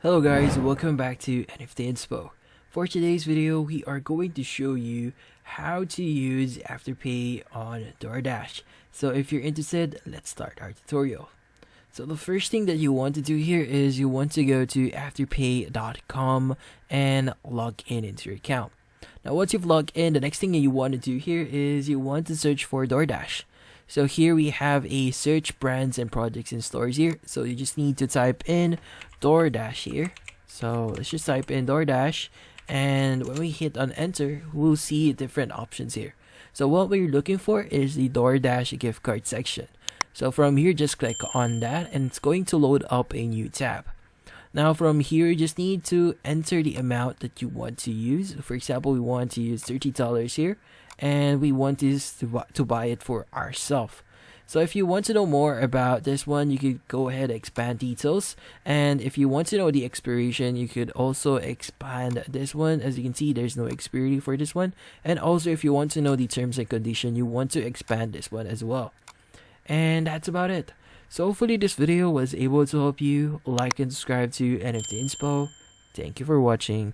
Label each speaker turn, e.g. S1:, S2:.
S1: Hello guys, welcome back to NFT Inspo. For today's video, we are going to show you how to use Afterpay on DoorDash. So if you're interested, let's start our tutorial. So the first thing that you want to do here is you want to go to afterpay.com and log in into your account. Now once you've logged in, the next thing that you want to do here is you want to search for DoorDash. So here we have a search brands and projects in stores here. So you just need to type in DoorDash here. So let's just type in DoorDash, and when we hit on enter, we'll see different options here. So what we're looking for is the DoorDash gift card section. So from here, just click on that and it's going to load up a new tab. Now from here, you just need to enter the amount that you want to use. For example, we want to use $30 here, and we want this to buy it for ourselves. So if you want to know more about this one, you could go ahead and expand details. And if you want to know the expiration, you could also expand this one. As you can see, there's no expiry for this one. And also if you want to know the terms and condition, you want to expand this one as well. And that's about it. So hopefully this video was able to help you. Like and subscribe to NFT Inspo. Thank you for watching.